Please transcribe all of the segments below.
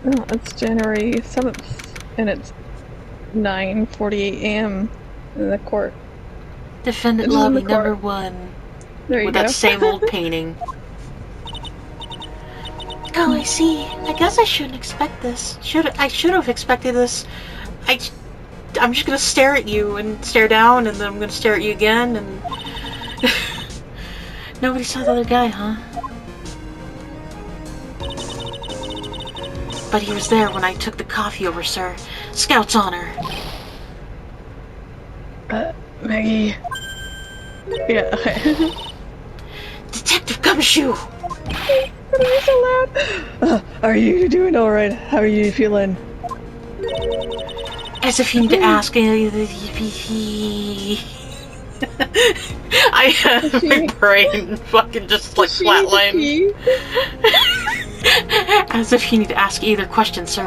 Oh, it's January 7th, and it's 9:48 a.m. in the court. Defendant lobby number 1. There you with go. that same old painting. Oh, I see. I guess I shouldn't expect this. I should have expected this. I'm just gonna stare at you and stare down, and then I'm gonna stare at you again, and... Nobody saw the other guy, huh? But he was there when I took the coffee over, sir. Scout's honor. Maggie. Yeah, okay. Detective Gumshoe! What are you so loud? Are you doing alright? How are you feeling? As if he need to ask. My brain fucking just like flatlined. As if he need to ask either question, sir.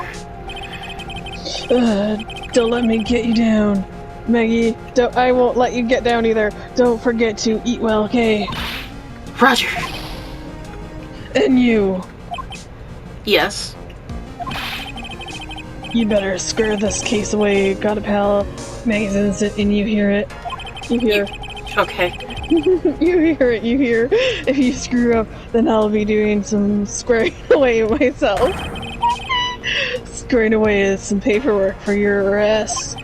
Don't let me get you down. Maggie, I won't let you get down either. Don't forget to eat well, okay? Roger. And you. Yes. You better scare this case away. Got a pal. Maggie's innocent and you hear it. You hear. Okay. You hear it, you hear. If you screw up, then I'll be doing some squaring away myself. Squaring away some paperwork for your arrest.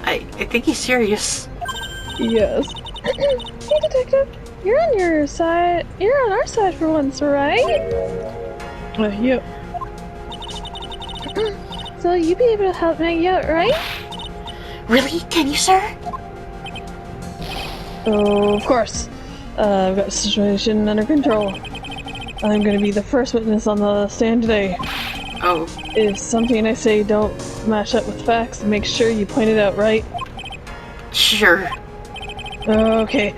I think he's serious. Yes. Hey, detective. You're on your side. You're on our side for once, right? Yep. So you be able to help Maggie out, right? Really? Can you, sir? Oh, of course. I've got the situation under control. I'm gonna be the first witness on the stand today. Oh. If something I say don't match up with facts, make sure you point it out, right? Sure. Okay.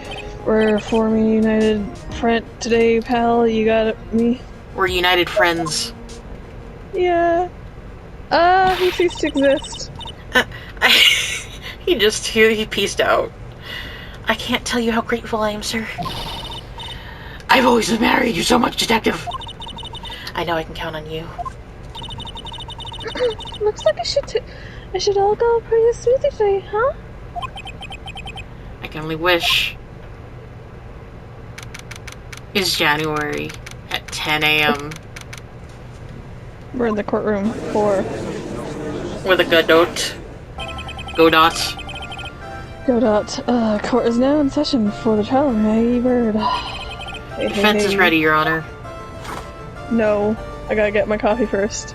We're forming United Front today, pal. You got me? We're United Friends. Yeah. He ceased to exist. He pieced out. I can't tell you how grateful I am, sir. I've always admired you so much, detective. I know I can count on you. Looks like I should all go pretty smoothly today, huh? I can only wish. It's January at 10 a.m. We're in the courtroom for... With a Godot. Court is now in session for the trial of Maggie Bird. Defense is ready, Your Honor. No, I gotta get my coffee first.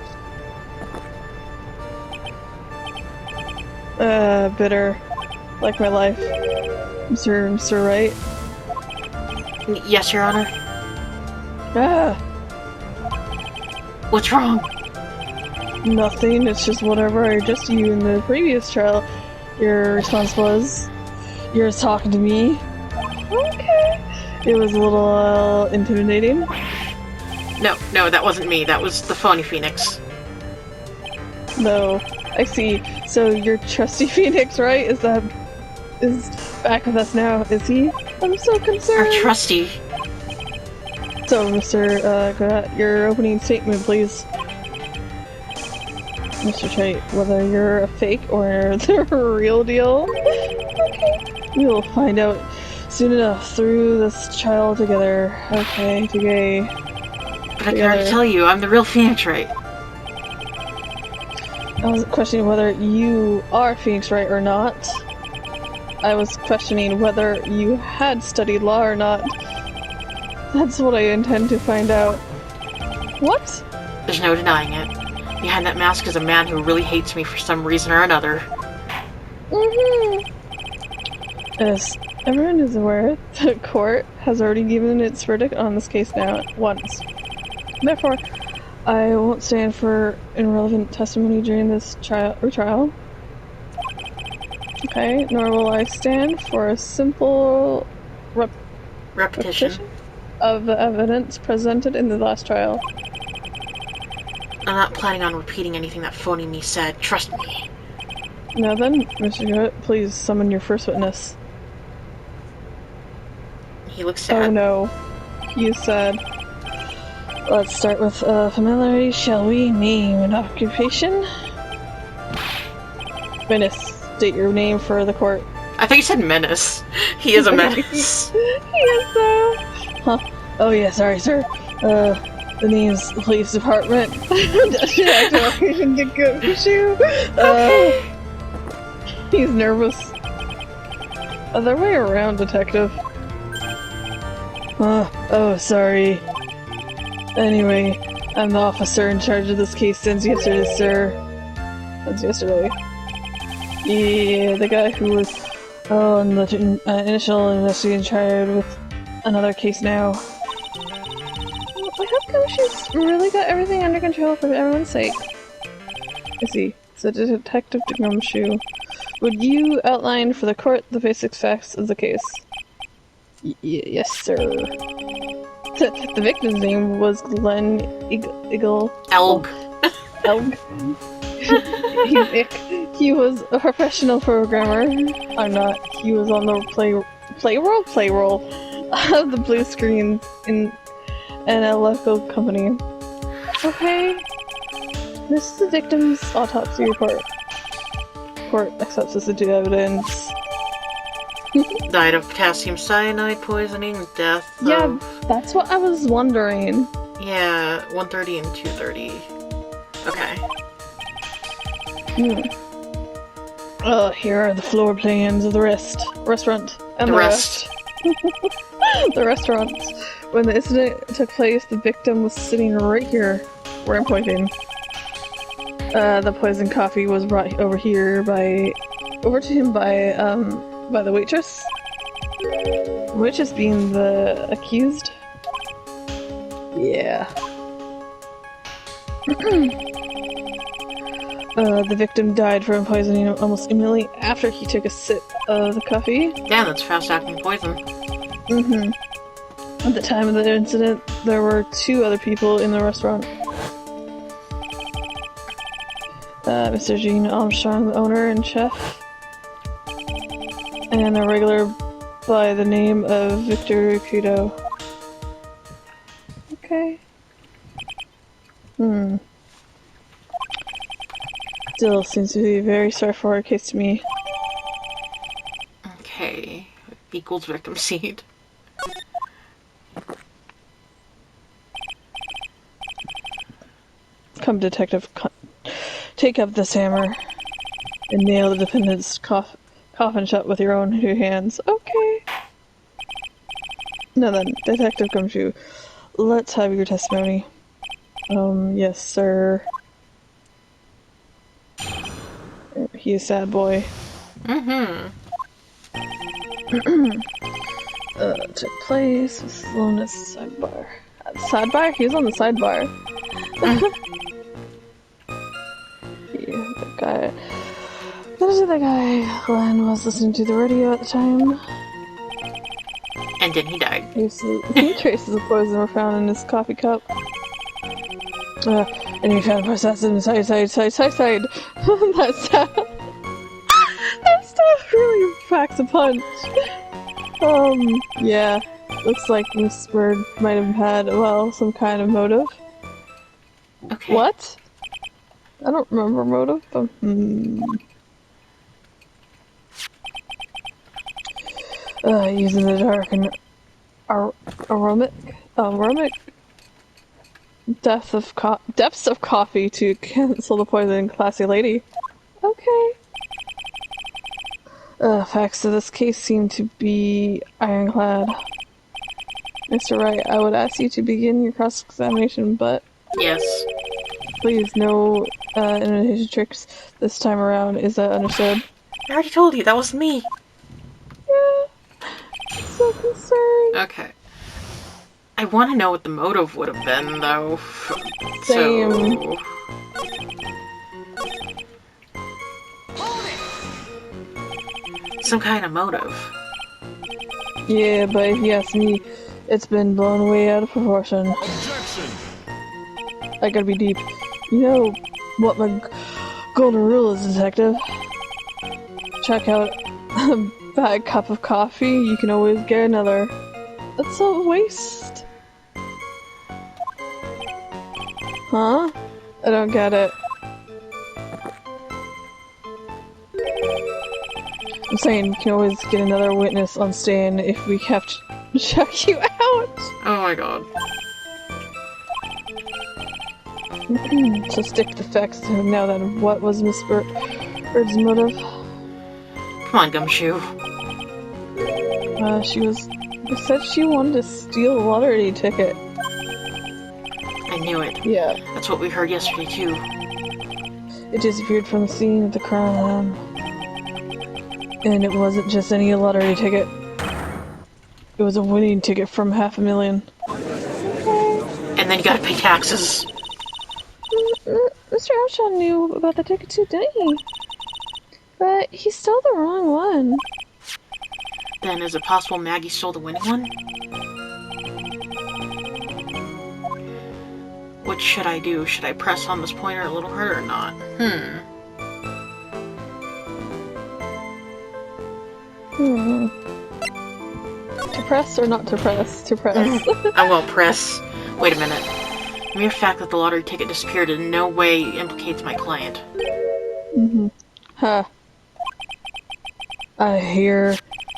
Bitter. Like my life. Mr. Wright. Yes, Your Honor. What's wrong? Nothing, it's just whatever I just you in the previous trial. Your response was, you're talking to me. Okay. It was a little intimidating. No, that wasn't me. That was the phony Phoenix. No, I see. So your trusty Phoenix, right? Is back with us now, is he? I'm so concerned. Our trusty. So, Mr. Go ahead, your opening statement, please. Mr. Wright, whether you're a fake or the real deal. Okay. We will find out soon enough through this trial together. Okay, today. But I can already tell you, I'm the real Phoenix Wright. I wasn't questioning whether you are Phoenix Wright or not. I was questioning whether you had studied law or not. That's what I intend to find out. What? There's no denying it. Behind that mask is a man who really hates me for some reason or another. As everyone is aware, the court has already given its verdict on this case now once. Therefore, I won't stand for irrelevant testimony during this trial. Okay, nor will I stand for a simple repetition of the evidence presented in the last trial. I'm not planning on repeating anything that phony me said, trust me. Now then, Mr. Garrett, please summon your first witness. He looks sad. Oh no. You said... Let's start with familiarity, shall we? Name and occupation? Menace, state your name for the court. I think you said menace. He is a menace. He is though. Huh. Oh yeah, sorry, sir. The name's police department. He's nervous. Other way around, detective. Oh, sorry. Anyway, I'm the officer in charge of this case since yesterday, sir. Since yesterday. Yeah, the guy who was on the initial investigation charged with another case now. How come she's really got everything under control for everyone's sake? I see. So Detective Gumshoe, would you outline for the court the basic facts of the case? Yes, sir. The victim's name was Glenn Eagle. Elg. Elg. He was a professional programmer. I'm not. He was on the payroll of the blue screens in a local company. Okay. This is the victim's autopsy report. Court accepts this into evidence. Died of potassium cyanide poisoning, death Yeah, of... that's what I was wondering. Yeah, 1:30 and 2:30. Okay. Here are the floor plans of the restaurant. And The rest. The restaurant. When the incident took place, the victim was sitting right here, where I'm pointing. The poisoned coffee was brought over to him by the waitress. Waitress being the accused. Yeah. The victim died from poisoning almost immediately after he took a sip of the coffee. Damn, that's fast-acting poison. At the time of the incident, there were 2 other people in the restaurant. Mr. Gene Armstrong, the owner and chef, and a regular by the name of Victor Kuro. Okay. Still seems to be a very straightforward case to me. Okay. Equals victim seed. Come, detective, take up this hammer and nail the defendant's coffin shut with your own 2 hands. Okay. Now then, Detective Gumshoe, let's have your testimony. Yes, sir. He is a sad boy. Took place with slowness sidebar. Sidebar? He was on the sidebar. The guy. There's the guy. Glenn was listening to the radio at the time. And then he died. Traces of poison were found in his coffee cup. And he found potassium side. That stuff really packs a punch. Yeah. Looks like Miss Bird might have had, well, some kind of motive. Okay. What? I don't remember motive, but using the dark and aromatic depths of coffee to cancel the poison, classy lady. Okay. Facts of this case seem to be ironclad. Mr. Wright, I would ask you to begin your cross-examination, but... Yes. Please, no imitation tricks this time around. Is that understood? I already told you, that was me. Yeah. I'm so concerned. Okay. I want to know what the motive would have been, though. Same. So... some kind of motive. Yeah, but if you ask me, it's been blown way out of proportion. Objection! I gotta be deep. You know what my golden rule is, detective? Check out a bad cup of coffee, you can always get another. That's a waste. Huh? I don't get it. I'm saying we can always get another witness on stand if we have to check you out. Oh my god. So stick to facts now then. What was Miss Bird's motive? Come on, Gumshoe. She said she wanted to steal a lottery ticket. I knew it. Yeah. That's what we heard yesterday, too. It disappeared from the scene of the crime. And it wasn't just any lottery ticket. It was a winning ticket from $500,000. And then you gotta pay taxes. Mr. Outshaw knew about the ticket too, didn't he? But he stole the wrong one. Then is it possible Maggie stole the winning one? What should I do? Should I press on this pointer a little harder or not? To press or not to press? To press. I won't press. Wait a minute. The mere fact that the lottery ticket disappeared in no way implicates my client. Huh. I hear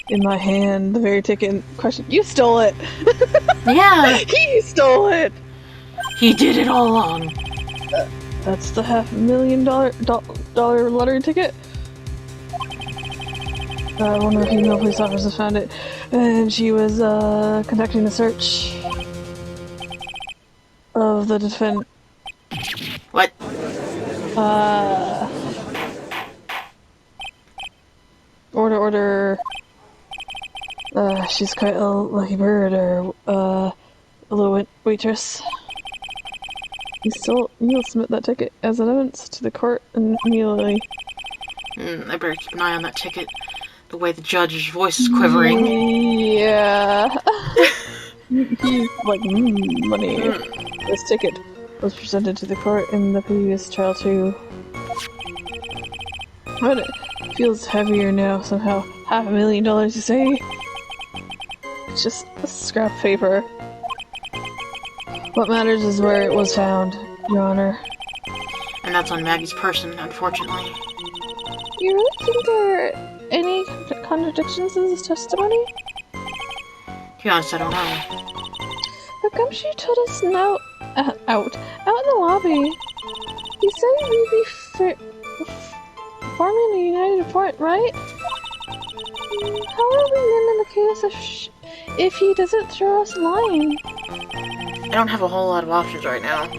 in my hand the very ticket in question. You stole it! Yeah! He stole it! He did it all along. That's the $500,000 lottery ticket? One of the female police officers found it, and she was conducting a search of the defendant. What? Order. She's quite a lucky bird, or a little waitress. You'll submit that ticket as evidence to the court immediately. I better keep an eye on that ticket. The way the judge's voice is quivering. Yeah. He's like, money. This ticket was presented to the court in the previous trial too. But it feels heavier now somehow. $500,000, you say? It's just a scrap paper. What matters is where it was found, Your Honor. And that's on Maggie's person, unfortunately. You really think there are any contradictions in this testimony? To be honest, I don't know. But Gumshoe told us now, out in the lobby. He said we'd be forming a united front, right? How will we win in the case if he doesn't throw us a line? I don't have a whole lot of options right now.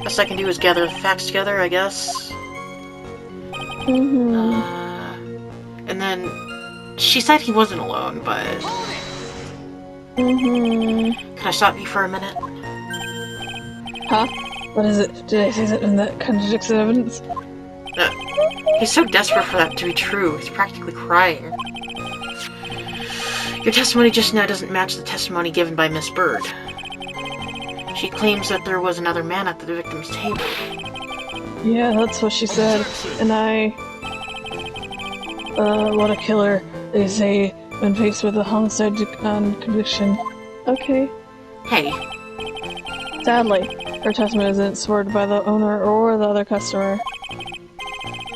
Best I can do is gather the facts together, I guess. And then she said he wasn't alone, but... Can I stop you for a minute? Huh? What is it? Did I say something that contradicts the evidence? He's so desperate for that to be true. He's practically crying. Your testimony just now doesn't match the testimony given by Miss Bird. She claims that there was another man at the victim's table. Yeah, that's what she said. And what a killer, they say, when faced with a homicide conviction. Okay. Hey. Sadly, her testimony isn't supported by the owner or the other customer.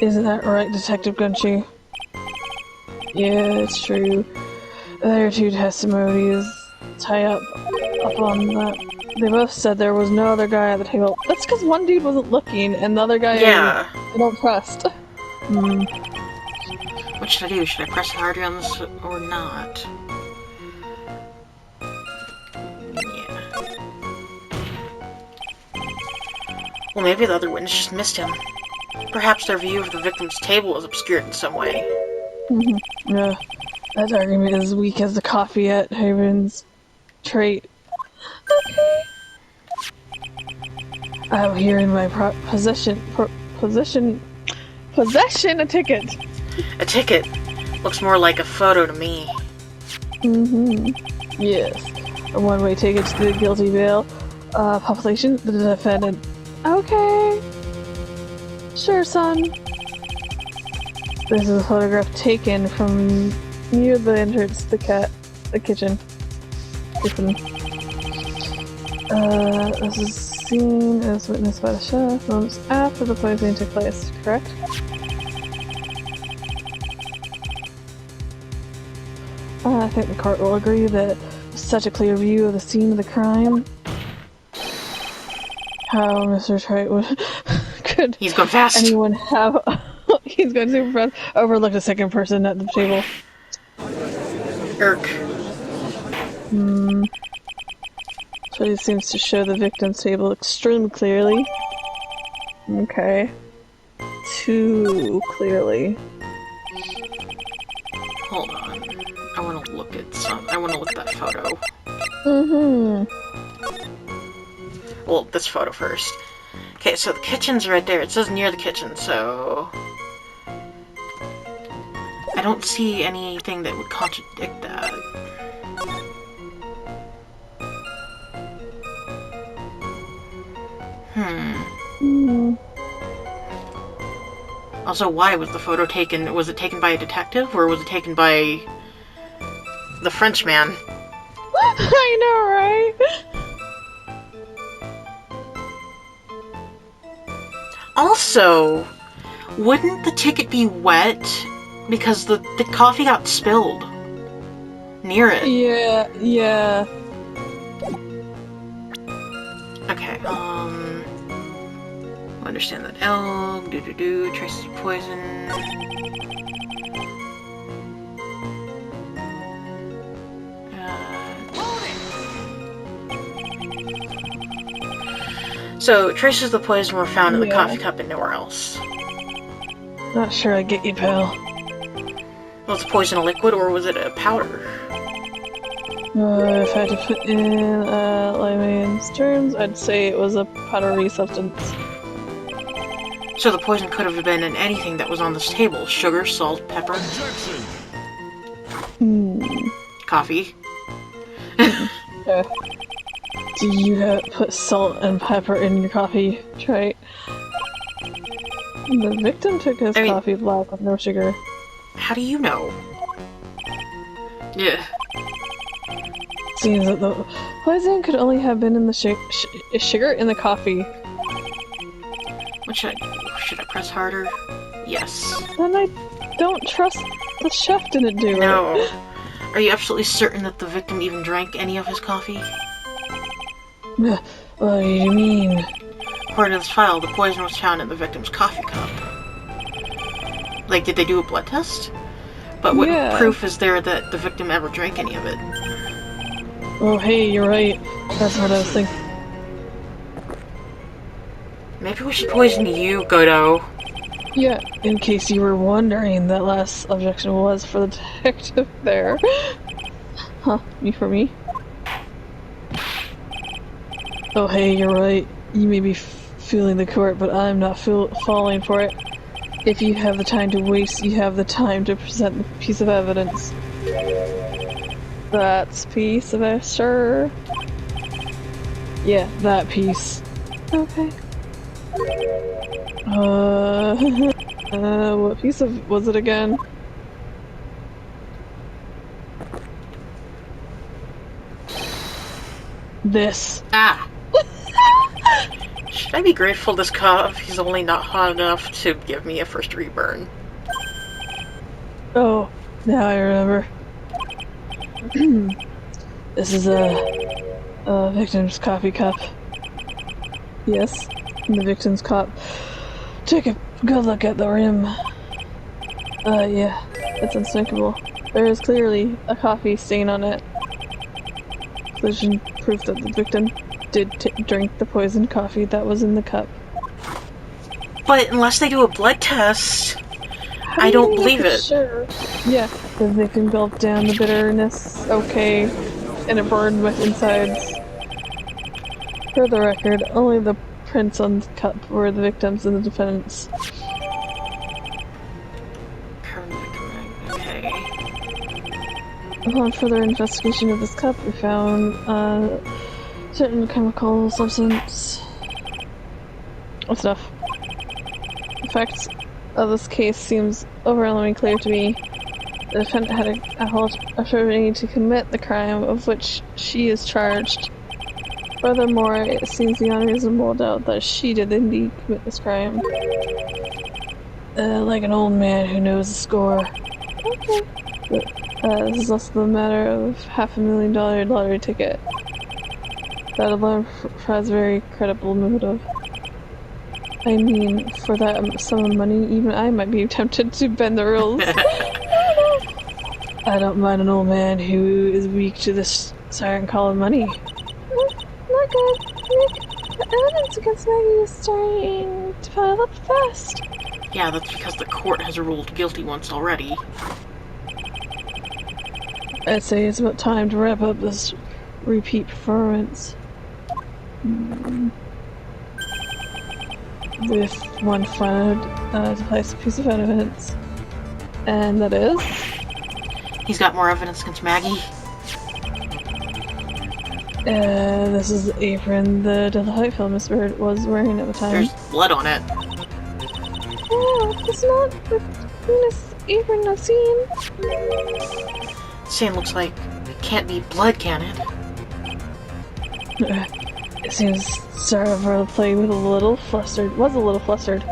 Isn't that right, Detective Gumshoe? Yeah, it's true. Their two testimonies tie up on that. They both said there was no other guy at the table. That's because one dude wasn't looking, and the other guy they don't trust. What should I do? Should I press harder on this or not? Yeah. Well, maybe the other witness just missed him. Perhaps their view of the victim's table was obscured in some way. Yeah, that argument is as weak as the coffee at Haven's trait. Okay. I have here in my possession a ticket. A ticket? Looks more like a photo to me. Yes. A one-way ticket to the guilty bail population, the defendant. Okay. Sure, son. This is a photograph taken from near the entrance to the kitchen. This is scene as witnessed by the chef moments after the poisoning took place, correct? I think the court will agree that such a clear view of the scene of the crime. How Mr. Wright would could He's going fast. anyone have he's going super fast overlooked a second person at the table. Irk. So he seems to show the victim's table extremely clearly. Okay. Too clearly. Hold on. I want to look at I want to look at that photo. Well, this photo first. Okay, so the kitchen's right there. It says near the kitchen, so... I don't see anything that would contradict that. Also, why was the photo taken? Was it taken by a detective, or was it taken by the Frenchman? I know, right? Also, wouldn't the ticket be wet? Because the coffee got spilled near it. Yeah. Okay, understand that L, traces of poison. So, traces of the poison were found in the coffee cup and nowhere else. Not sure I get you, pal. Was the poison a liquid or was it a powder? If I had to put in layman's terms, I'd say it was a powdery substance. So the poison could have been in anything that was on this table. Sugar, salt, pepper. Coffee. Do you put salt and pepper in your coffee, right? The victim took his coffee black with no sugar. How do you know? Yeah. Seems that the poison could only have been in the sugar in the coffee. What should I do? Should I press harder? Yes. Then I don't trust the chef didn't do it. No. Are you absolutely certain that the victim even drank any of his coffee? What do you mean? According to this file, the poison was found in the victim's coffee cup. Like, did they do a blood test? But what proof is there that the victim ever drank any of it? Oh, hey, you're right. That's what I was thinking. Maybe we should poison you, Godo. Yeah, in case you were wondering, that last objection was for the detective there. Huh, me for me? Oh, hey, you're right. You may be feeling the court, but I'm not falling for it. If you have the time to waste, you have the time to present the piece of evidence. That's piece of it, sure. Yeah, that piece. Okay. What piece of was it again? This. Ah. Should I be grateful this coffee's only not hot enough to give me a first degree burn? Oh, now I remember. This is a victim's coffee cup. Yes, the victim's cup. Take a good look at the rim. Yeah, it's unsinkable. There is clearly a coffee stain on it. Collision proof that the victim did drink the poisoned coffee that was in the cup. But unless they do a blood test, I don't believe it. Sure. Yeah, the victim gulped down the bitterness. Okay, and it burned my insides. For the record, only the prints on the cup were the victims and the defendants. Okay. Upon further investigation of this cup, we found certain chemical substance. What's enough? The facts of this case seems overwhelmingly clear to me. The defendant had a whole opportunity to commit the crime of which she is charged. Furthermore, it seems the unreasonable doubt that she did indeed commit this crime. Like an old man who knows the score. Okay. But, this is also the matter of $500,000 lottery ticket. That alone has very credible motive. I mean, for that sum of money, even I might be tempted to bend the rules. I don't mind an old man who is weak to this siren call of money. Not good. Nick, the evidence against Maggie is starting to pile up fast. Yeah, that's because the court has ruled guilty once already. I'd say it's about time to wrap up this repeat performance. With one final decisive piece of evidence. And that is? He's got more evidence against Maggie. This is the apron the Delight film was wearing at the time. There's blood on it. Oh, it's not the cleanest apron I've seen. Same looks like it can't be blood, can it? It seems Sarah played with was a little flustered.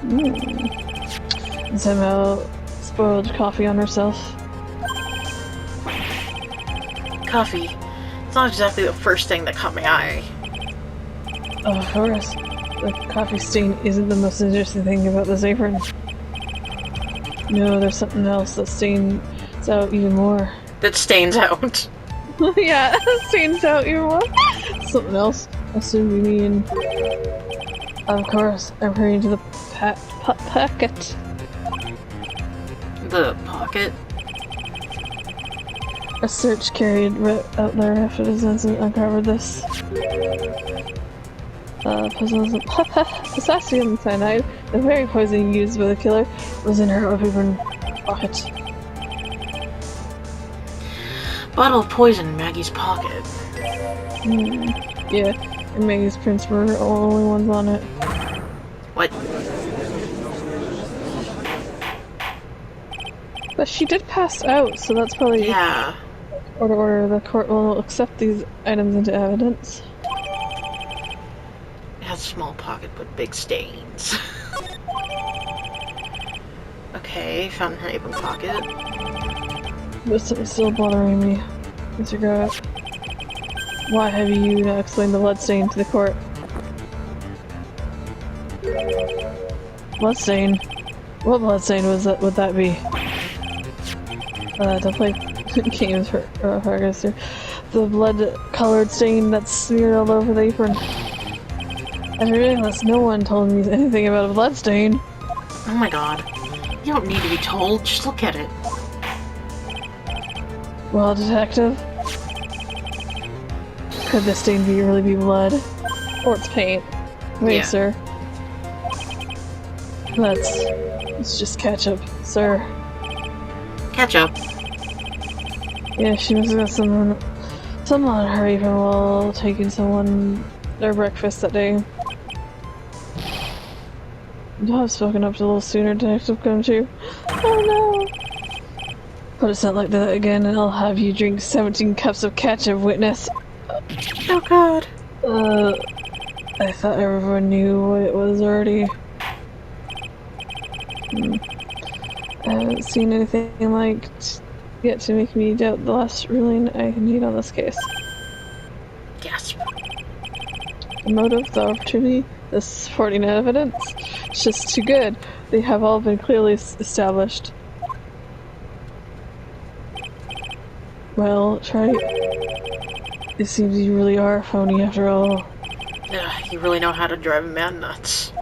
And somehow spoiled coffee on herself. Coffee. It's not exactly the first thing that caught my eye. Oh, of course. The coffee stain isn't the most interesting thing about this apron. No, there's something else that stains out even more. That stains out. Yeah, stains out even more. Something else. I assume you mean... Of course, I'm hurrying to the packet. The pocket? A search carried out there after the census uncovered this. Potassium cyanide, the very poison used by the killer, was in her apron pocket. Bottle of poison in Maggie's pocket. Yeah, and Maggie's prints were the only ones on it. What? But she did pass out, so that's probably... Yeah. Order, the court will accept these items into evidence. It has a small pocket, but big stains. Okay, found in her apron pocket. But something's still bothering me. Mr. Garrett. Why have you not explained the bloodstain to the court? Bloodstain? What bloodstain would that be? To play games for progress here. The blood-colored stain that's smeared all over the apron. I realized no one told me anything about a bloodstain. Oh my god. You don't need to be told, just look at it. Well, detective? Could this stain really be blood? Or it's paint? Wait, Yeah. sir. It's just ketchup, sir. Ketchup. Yeah, she must have got some on her apron while taking someone their breakfast that day. You'll have spoken up a little sooner, Detective, couldn't you? Oh no! But it's not like that again, and I'll have you drink 17 cups of ketchup, witness. Oh god. I thought everyone knew what it was already. I haven't seen anything like yet to make me doubt the last ruling I need on this case. Gasp. The motive, the opportunity, the supporting evidence, it's just too good. They have all been clearly established. Well, try. It seems you really are a phony after all. You really know how to drive a man nuts.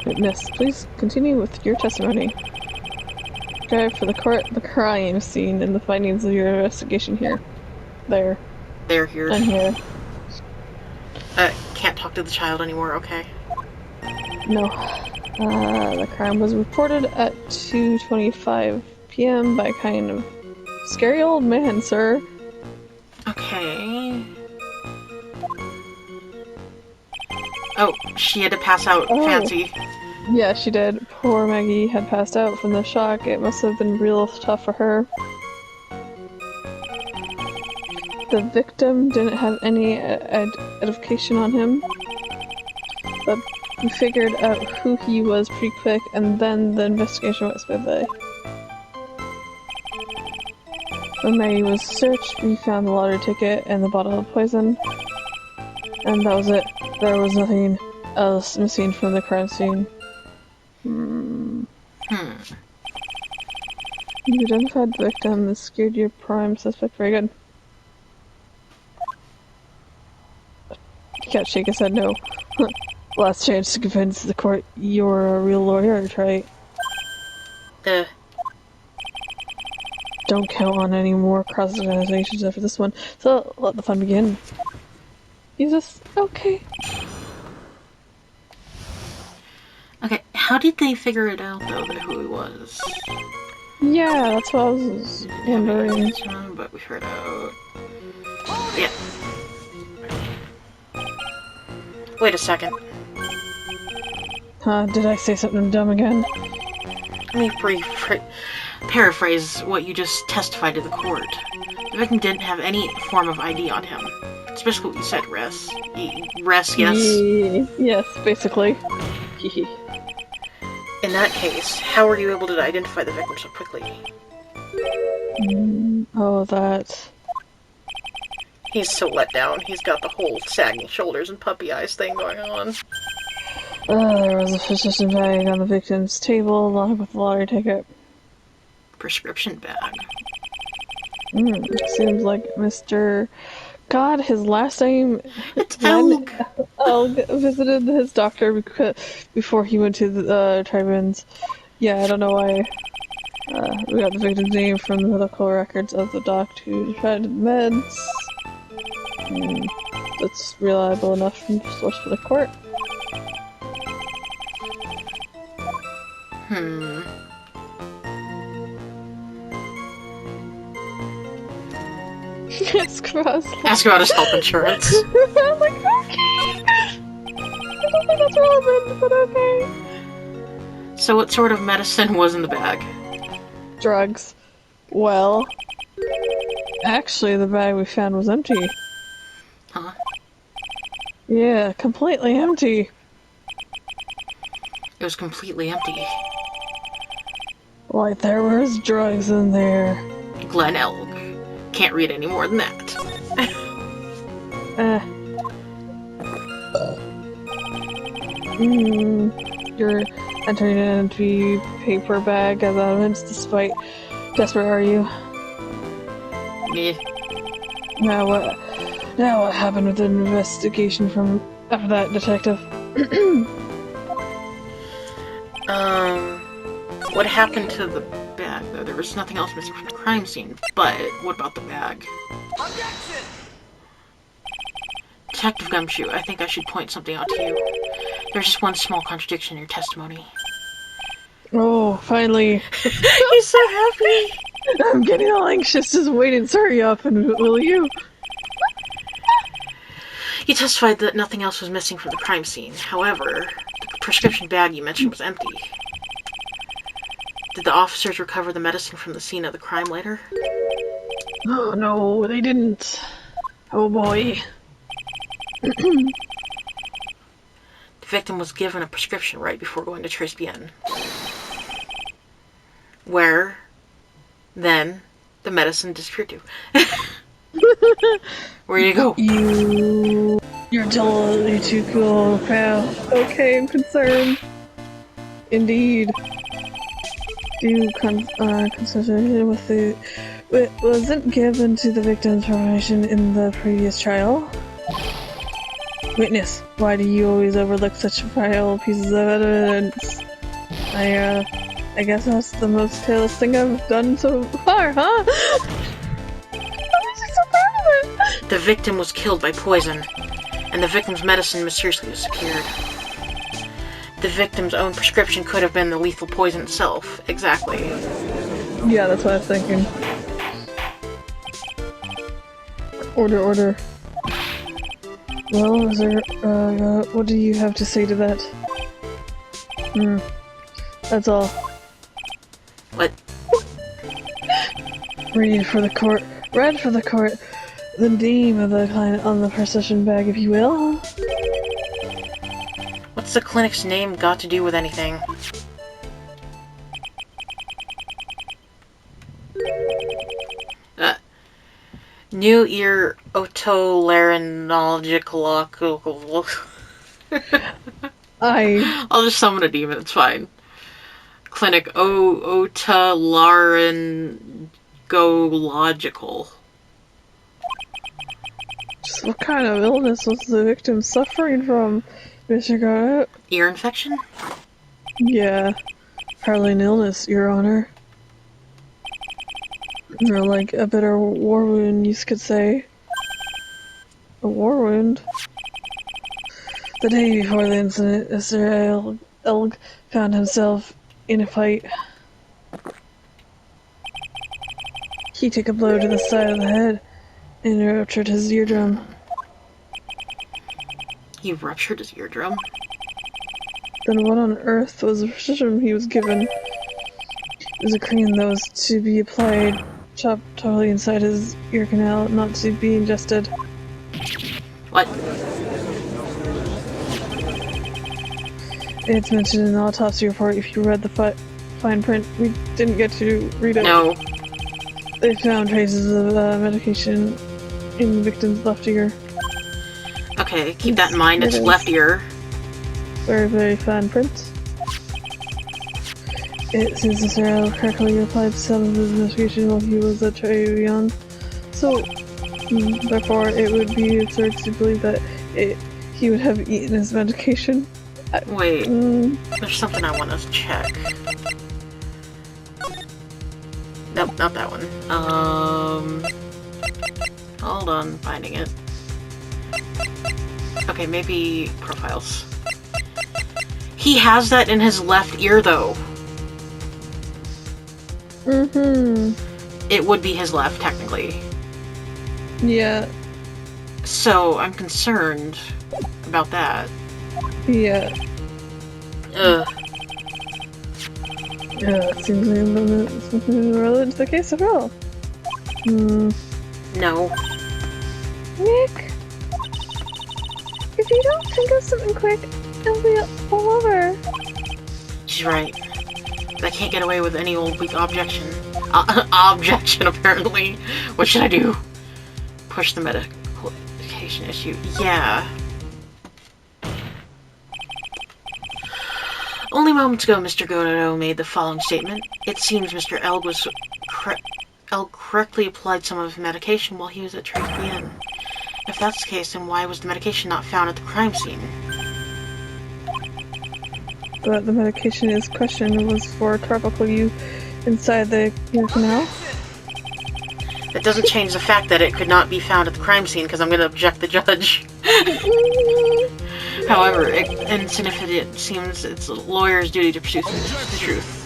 Witness, please continue with your testimony. Describe for the court the crime scene and the findings of your investigation here. There. There, here. And here. Can't talk to the child anymore, okay. No. The crime was reported at 2:25 p.m. by a kind of scary old man, sir. Okay. Oh, she had to pass out. Oh. Fancy. Yeah, she did. Poor Maggie had passed out from the shock. It must have been real tough for her. the victim didn't have any identification on him, but we figured out who he was pretty quick, and then the investigation went smoothly. When Maggie was searched, we found the lottery ticket and the bottle of poison. And that was it. There was nothing else missing from the crime scene. You identified the victim and secured your prime suspect. Very good. You can't shake his head no. Last chance to convince the court you're a real lawyer, right? Don't count on any more cross-examinations after this one, so let the fun begin. You just... okay. Okay, how did they figure it out, though, that who he was? Yeah, that's what I was wondering. But we figured out... Yeah. Wait a second. Did I say something dumb again? Let me paraphrase what you just testified to the court. The victim didn't have any form of ID on him. Especially what you said, Ress. Ress, yes? Yes, basically. In that case, how were you able to identify the victim so quickly? Oh, that... He's so let down. He's got the whole sagging shoulders and puppy eyes thing going on. There was a physician bag on the victim's table along with the lottery ticket. Prescription bag. Seems like Mr. God, his last name... It's Elg! Elg visited his doctor before he went to the Tribulations. Yeah, I don't know why. We got the victim's name from the medical records of the doctor who tried meds. That's reliable enough from source for the court. Ask about his health insurance. I'm like, okay! I don't think that's relevant, but okay. So what sort of medicine was in the bag? Drugs. Well... actually, the bag we found was empty. Huh? Yeah, completely empty. It was completely empty. Like, there was drugs in there. Glenn Elg. Can't read any more than that. You're entering an empty paper bag as evidence despite... Desperate, are you? Yeah. Now what happened with the investigation from after that, detective? What happened to the bag, though? There was nothing else missing from the crime scene, but what about the bag? Objection! Detective Gumshoe, I think I should point something out to you. There's just one small contradiction in your testimony. Oh, finally. He's so happy! I'm getting all anxious, just waiting to hurry up, and will you? You testified that nothing else was missing from the crime scene. However, the prescription bag you mentioned was empty. Did the officers recover the medicine from the scene of the crime later? Oh no, they didn't. Oh boy. The victim was given a prescription right before going to Tribulations, where then the medicine disappeared to. Where you go? You're totally too cool, pal. Okay, I'm concerned. Indeed. You consulted with the... wasn't given to the victim's information in the previous trial? Witness, why do you always overlook such vital pieces of evidence? I guess that's the most careless thing I've done so far, huh? I'm actually so proud of it! The victim was killed by poison, and the victim's medicine mysteriously disappeared. The victim's own prescription could have been the lethal poison itself. Exactly. Yeah, that's what I was thinking. Order. Well, is there, what do you have to say to that? That's all. What? Read for the court. the name of the client on the procession bag, if you will. What's the clinic's name got to do with anything? New ear otolaryngological. I'll just summon a demon, it's fine. Clinic otolaryngological. Just what kind of illness was the victim suffering from, Mr. Garrett? Ear infection? Yeah, hardly an illness, Your Honor. Or like a bitter war wound, you could say. A war wound? The day before the incident, Mr. Elg found himself in a fight. He took a blow to the side of the head and ruptured his eardrum. He ruptured his eardrum? Then what on earth was the prescription he was given? It was a cream that was to be applied, chopped totally inside his ear canal, not to be ingested. What? It's mentioned in the autopsy report if you read the fine print. We didn't get to read it. No. They found traces of medication in the victim's left ear. Okay, keep that in mind, it's left ear. Very, very fine print. It seems Mr. L correctly applied some of his medication while he was at Tribulations. So, therefore, it would be absurd to believe that he would have eaten his medication. Wait, there's something I want to check. Nope, not that one. Hold on, finding it. Okay, maybe profiles. He has that in his left ear, though. It would be his left, technically. Yeah. So, I'm concerned about that. Yeah. Ugh. Yeah, it seems like something relevant to the case after all. No. Nick! If you don't think of something quick, it'll be all over. She's right. I can't get away with any old weak objection. Objection, apparently. What should I do? Push the medication issue. Yeah. Only moments ago, Mr. Godot made the following statement. It seems Mr. Elg correctly applied some of his medication while he was at Tribulations. If that's the case, then why was the medication not found at the crime scene? But the medication is questioned was for tropical use inside the ear canal. That doesn't change the fact that it could not be found at the crime scene, because I'm going to object the judge. However, insignificant seems it's a lawyer's duty to pursue the truth.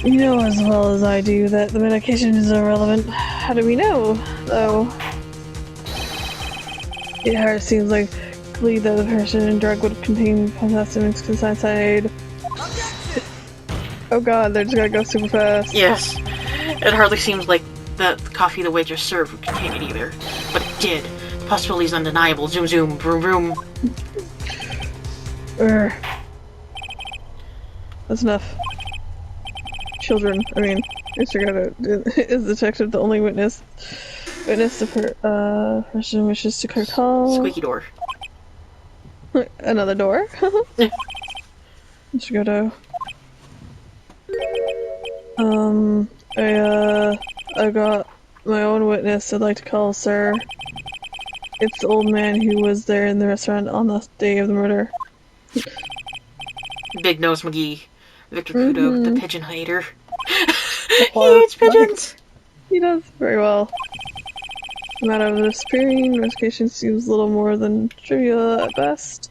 You know as well as I do that the medication is irrelevant. How do we know, though? It seems like that the person drug would contain potassium cyanide. Oh god, they're just gonna go super fast. Yes. It hardly seems like the coffee the waitress served would contain it either. But it did. The possibility is undeniable. Zoom zoom, vroom vroom. That's enough. Children, Mr. Goto is the detective the only witness the person wishes to call. Squeaky door. Another door? Mr. Goto. I got my own witness I'd like to call, sir. It's the old man who was there in the restaurant on the day of the murder. Big Nose McGee. Victor Kuro, the pigeon hater. He eats pigeons! He does very well. The matter of the disappearing investigation seems little more than trivial at best.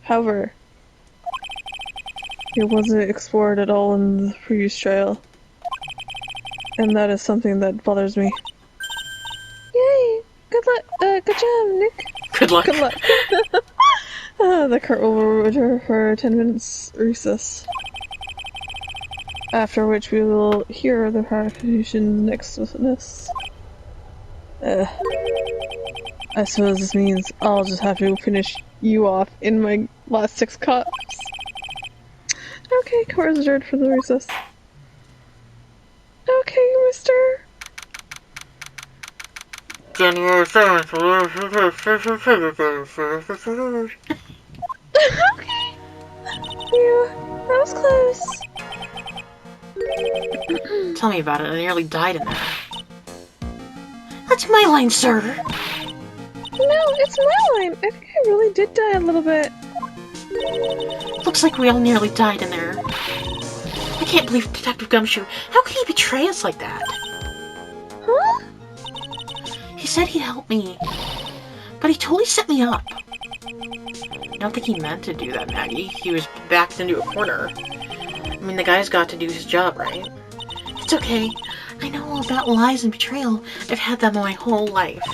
However, it wasn't explored at all in the previous trial. And that is something that bothers me. Yay! Good luck, good job, Nick! Good luck. Good luck. The court will return for a 10 minutes recess. After which we will hear the prosecution's next witness. I suppose this means I'll just have to finish you off in my last 6 cups. Okay, Cora's adjourned for the recess. Okay, mister. January 7th. Okay. Yeah, that was close. Tell me about it. I nearly died in there. That's my line, sir. No, it's my line. I think I really did die a little bit. Looks like we all nearly died in there. I can't believe Detective Gumshoe. How could he betray us like that? Huh? He said he'd help me, but he totally set me up. I don't think he meant to do that, Maggie. He was backed into a corner. I mean, the guy's got to do his job, right? It's okay. I know all about lies and betrayal. I've had them my whole life.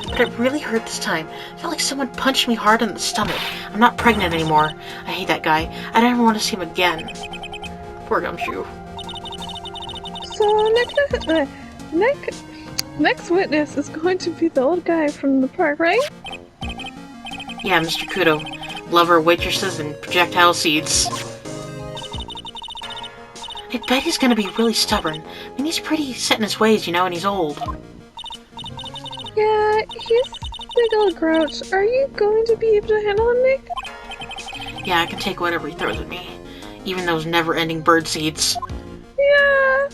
But it really hurt this time. I felt like someone punched me hard in the stomach. I'm not pregnant anymore. I hate that guy. I never want to see him again. Poor Gumshoe. So next witness is going to be the old guy from the park, right? Yeah, Mr. Kuro. Lover of waitresses and projectile seeds. I bet he's gonna be really stubborn. I mean, he's pretty set in his ways, you know, and he's old. Yeah, he's a big old grouch. Are you going to be able to handle him, Nick? Yeah, I can take whatever he throws at me. Even those never-ending bird seeds. Yeah.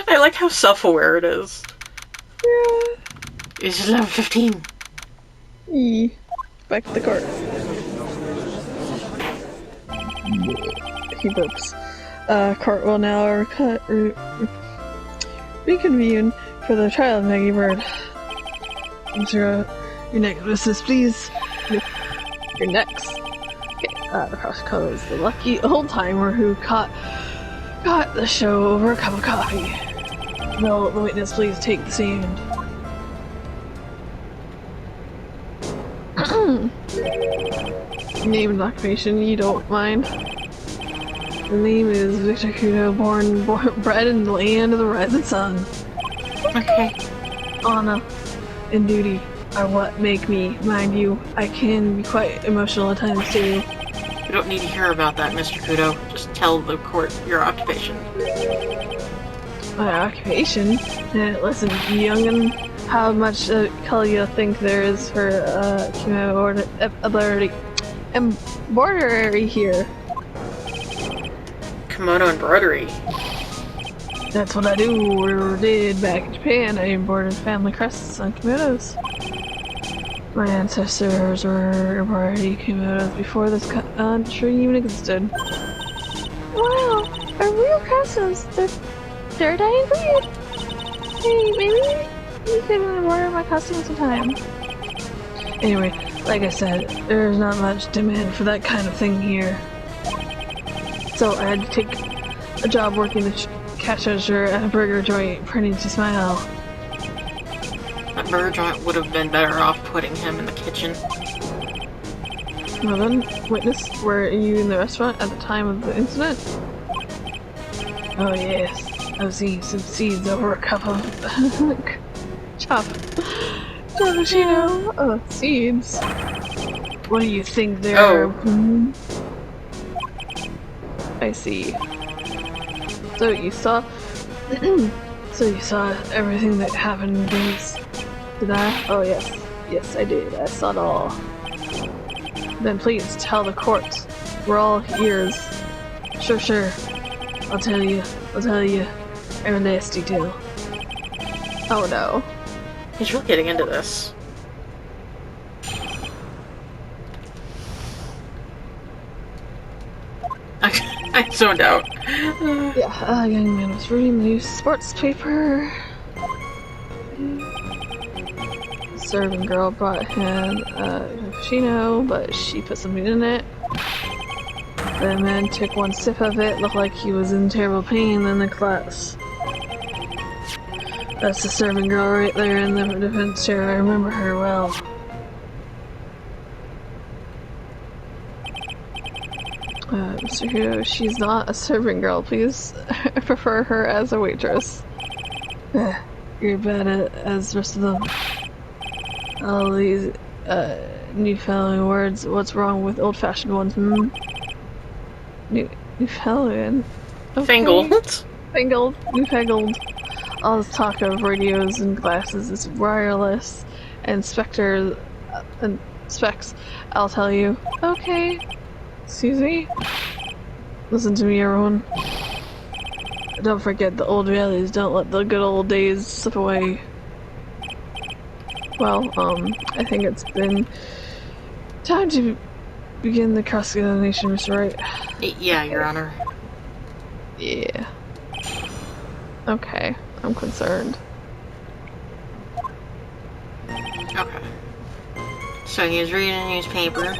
I like how self-aware it is. Yeah. It's level 15. Back to the cart. He burps. Cart will now reconvene for the trial of Maggie Bird. Enter your next witness, please. Your next. Okay, Cross Colors, the lucky old timer who got the show over a cup of coffee. Will the witness please take the stand? Name and occupation, you don't mind. The name is Victor Kuro, bred in the land of the rising sun. Okay. Honor and duty are what make me, mind you. I can be quite emotional at times too. We don't need to hear about that, Mr. Kuro. Just tell the court your occupation. My occupation? Listen, youngin', how much color you think there is for embroidery here? Kimono embroidery. That's what I do, or did back in Japan. I embroidered family crests on kimonos. My ancestors were embroidery kimonos before this country even existed. Wow, are real crestos. They're a dying breed. Hey, maybe you can embroider my costume sometime. Anyway, like I said, there's not much demand for that kind of thing here. So I had to take a job working the cash register at a burger joint, pretty to smile. That burger joint would have been better off putting him in the kitchen. Well then, witness, were you in the restaurant at the time of the incident? Oh yes, I was eating some seeds over a cup of cappuccino. Oh, seeds. What do you think they're? Oh. I see. So you saw everything that happened in Greece. Did I? Oh yes. Yes, I did. I saw it all. Then please tell the court. We're all ears. Sure. I'll tell you every last detail. Oh no. He's really getting into this. I zoned out. Yeah, a young man was reading the new sports paper. Serving girl brought him a cappuccino, but she put something in it. The man took one sip of it, looked like he was in terrible pain, then the class. That's the serving girl right there in the defense chair. I remember her well. Mr. Hugh, she's not a serving girl, please. I prefer her as a waitress. you're bad at as the rest of them. All these, Newfoundland words. What's wrong with old-fashioned ones, hmm? Newfoundland? Okay. Fangled. Fangled. Newfangled. All this talk of radios and glasses is wireless, and and specs, I'll tell you. Okay. Excuse me? Listen to me, everyone. Don't forget the old realities, don't let the good old days slip away. Well, I think it's been time to begin the cross-examination, Mr. Wright. Yeah, Your Honor. Yeah. Okay, I'm concerned. Okay. So he was reading a newspaper.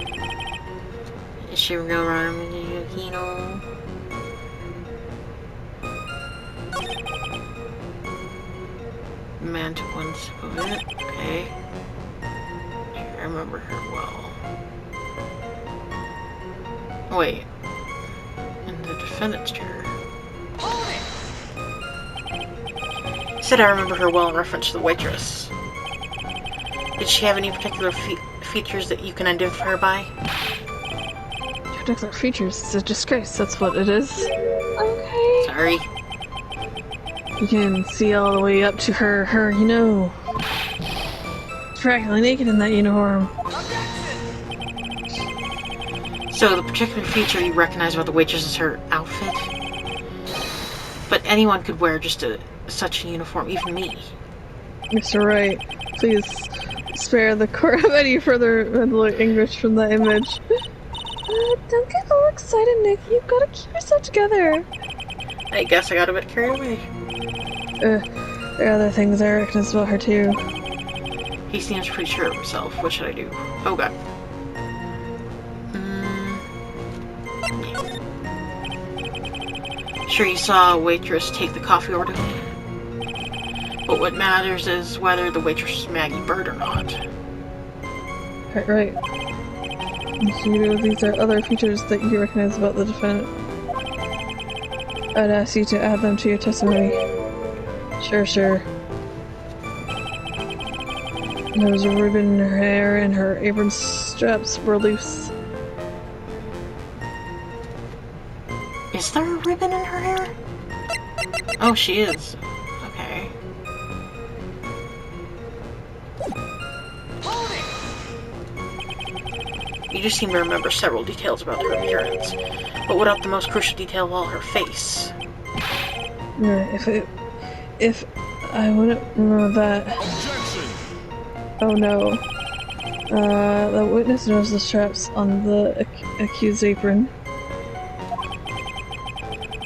She would go around with Kino. The man took one sip of it. Okay. I remember her well. Wait. In the defendant's chair. Said I remember her well in reference to the waitress. Did she have any particular features that you can identify her by? Particular features? It's a disgrace, that's what it is. Okay. Sorry. You can see all the way up to her, you know. Practically naked in that uniform. So the particular feature you recognize about the waitress is her outfit? But anyone could wear just such a uniform, even me. Mr. Wright, please spare the court of any further mental anguish from that image. Don't get all excited, Nick. You've got to keep yourself together. I guess I got a bit carried away. There are other things I recognize about her, too. He seems pretty sure of himself. What should I do? Oh god. Sure, you saw a waitress take the coffee order. But what matters is whether the waitress is Maggie Bird or not. Right. These are other features that you recognize about the defendant. I'd ask you to add them to your testimony. Sure. There was a ribbon in her hair and her apron straps were loose. Is there a ribbon in her hair? Oh, she is. Okay. You just seem to remember several details about her appearance. But what about the most crucial detail of all, her face? If I wouldn't remember that... Oh no. The witness knows the straps on the accused's apron.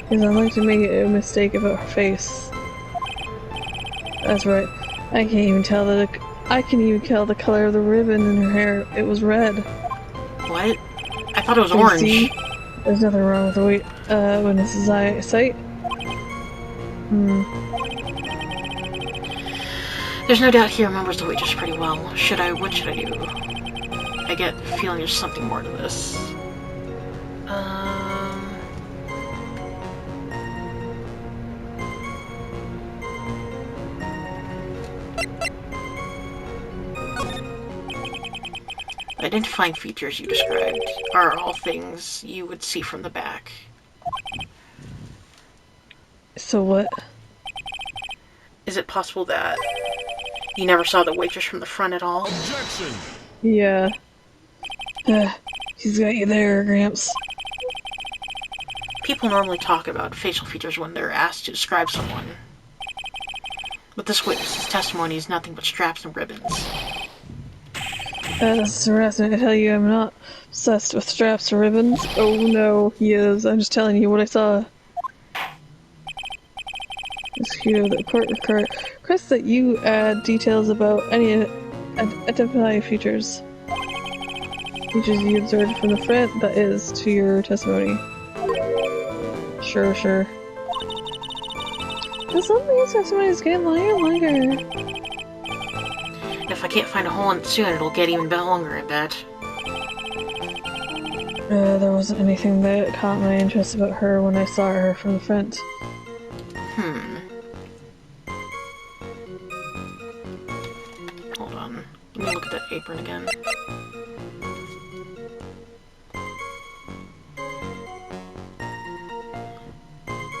He's unlikely to make a mistake about her face. That's right. I can even tell the color of the ribbon in her hair. It was red. What? I thought it was orange. See? There's nothing wrong with the witness's eyesight. There's no doubt he remembers the waitress pretty well. What should I do? I get the feeling there's something more to this. Identifying features you described are all things you would see from the back. So what? Is it possible that you never saw the waitress from the front at all? Objection! Yeah. He's got you there, Gramps. People normally talk about facial features when they're asked to describe someone. But this witness's testimony is nothing but straps and ribbons. That's harassment. I tell you, I'm not obsessed with straps or ribbons. Oh no, he is. I'm just telling you what I saw. The court requests that you add details about any identifying features. Features you observed from the front, that is, to your testimony. Sure. But some of these testimonies get longer and longer. If I can't find a hole in it soon, it'll get even longer, I bet. There wasn't anything that caught my interest about her when I saw her from the front.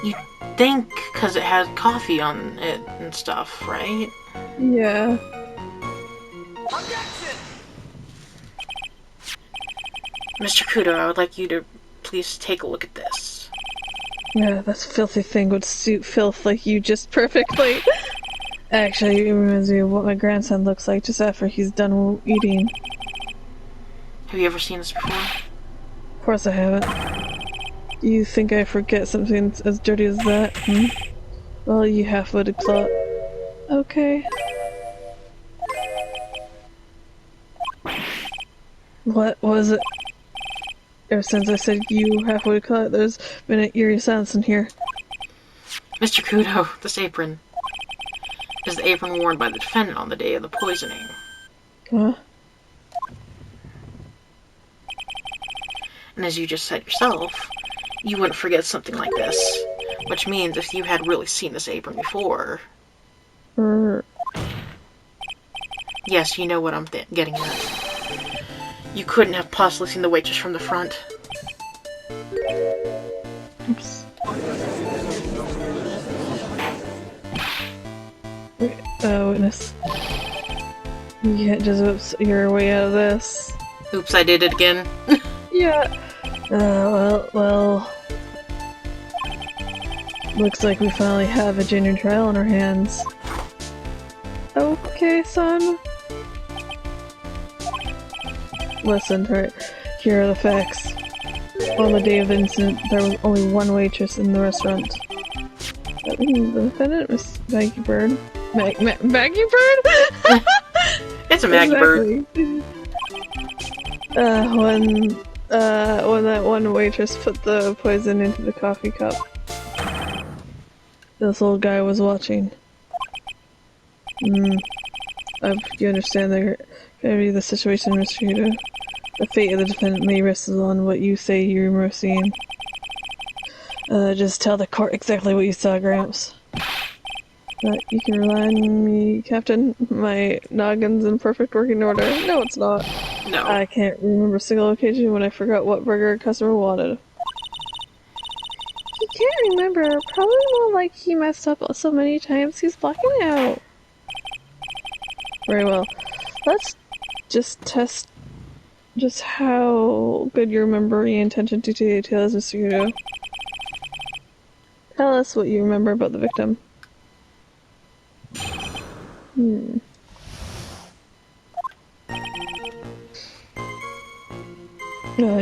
You think because it had coffee on it and stuff, right? Yeah. Mr. Kuro, I would like you to please take a look at this. Yeah, that filthy thing would suit filth like you just perfectly. Actually, it reminds me of what my grandson looks like just after he's done eating. Have you ever seen this before? Of course I haven't. You think I forget something as dirty as that? Hmm? Well, you half-witted clot. Okay. What was it? Ever since I said you half-witted clot, there's been an eerie silence in here. Mr. Kuro, this apron is the apron worn by the defendant on the day of the poisoning. Huh? And as you just said yourself, you wouldn't forget something like this. Which means if you had really seen this apron before... Yes, you know what I'm getting at. You couldn't have possibly seen the waitress from the front. Oops. Witness. You can't just oops your way out of this. Oops, I did it again. Yeah. Well. Looks like we finally have a genuine trial on our hands. Okay, son. Listen, right. Here are the facts. On the day of the incident, there was only one waitress in the restaurant. That means the defendant, Miss Maggie Bird. Maggie Bird? It's a Maggie Bird. When that one waitress put the poison into the coffee cup, this old guy was watching. You understand the gravity of the situation, Mr. Kuro. The fate of the defendant may rest on what you say you remember seeing. Just tell the court exactly what you saw, Gramps. You can rely on me, Captain. My noggin's in perfect working order. No, it's not. No. I can't remember a single occasion when I forgot what burger a customer wanted. He can't remember. Probably more like he messed up so many times he's blocking out. Very well. Let's just test just how good your memory and attention to detail is, Mr. Kuro. Tell us what you remember about the victim.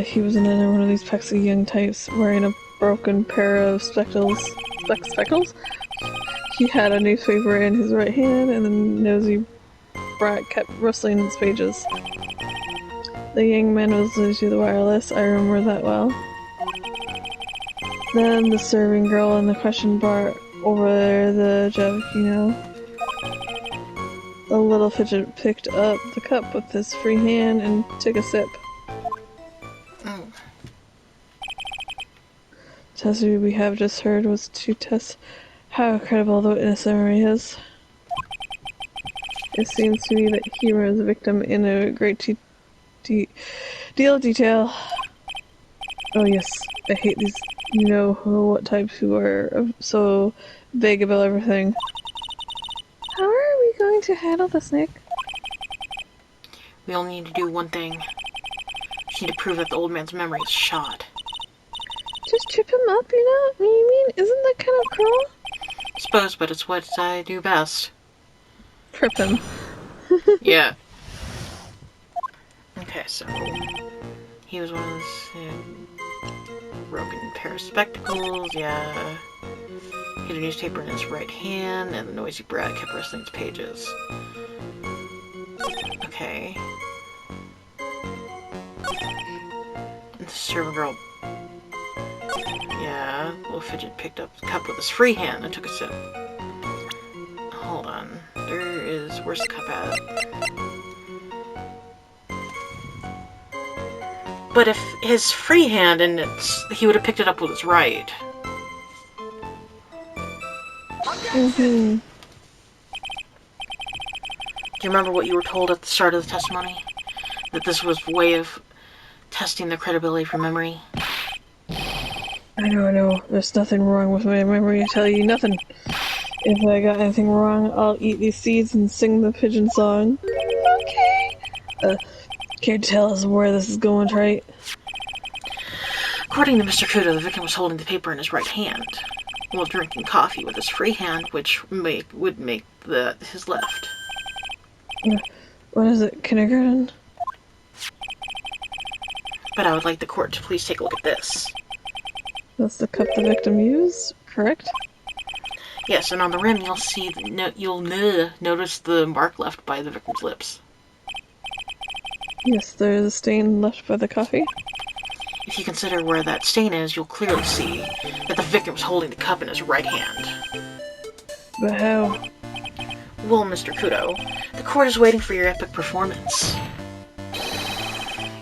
He was another one of these pesky young types wearing a broken pair of spectacles. He had a newspaper in his right hand, and the nosy brat kept rustling its pages. The young man was glued to the wireless. I remember that well. Then the serving girl in the question brought over the jug, you know. The little fidget picked up the cup with his free hand and took a sip. The testimony we have just heard was to test how credible the witness memory is. It seems to me that he remembers the victim in a great deal of detail. Oh yes, I hate these you-know-what types who are so vague about everything. How are we going to handle this, Nick? We only need to do one thing. We need to prove that the old man's memory is shot. Just trip him up, you know? I mean, isn't that kind of cruel? I suppose, but it's what I do best. Trip him. Yeah. Okay, so he was one of those broken pair of spectacles, yeah. He had a newspaper in his right hand, and the noisy brat kept rustling its pages. Okay. The servant girl. Yeah, little fidget picked up the cup with his free hand and took a sip. Hold on. Where's the cup at? But if his free hand and he would have picked it up with his right. Mm-hmm. Do you remember what you were told at the start of the testimony? That this was a way of testing the credibility for memory? I know. There's nothing wrong with my memory, I tell you, nothing. If I got anything wrong, I'll eat these seeds and sing the pigeon song. Okay. Can't tell us where this is going, right? According to Mr. Kuro, the victim was holding the paper in his right hand, while drinking coffee with his free hand, which would make his left. What is it, kindergarten? But I would like the court to please take a look at this. That's the cup the victim used, correct? Yes, and on the rim you'll see notice the mark left by the victim's lips. Yes, there's a stain left by the coffee. If you consider where that stain is, you'll clearly see that the victim was holding the cup in his right hand. But how? Well, Mr. Kuro, the court is waiting for your epic performance.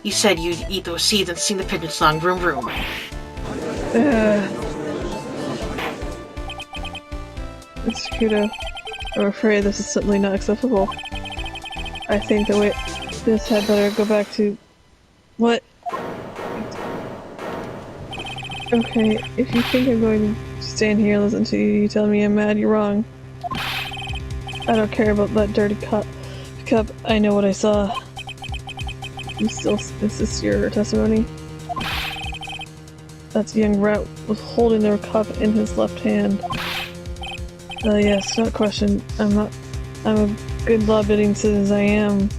You said you'd eat those seeds and sing the pigeon song, vroom vroom. Mr. Kuro, I'm afraid this is certainly not acceptable. I think that this had better go back to... What? Okay, if you think I'm going to stand here and listen to you tell me I'm mad, you're wrong. I don't care about that dirty cup. I know what I saw. You still insist your testimony? That young rat was holding their cup in his left hand. Yes, not a question. I'm a good law-abiding citizen as I am.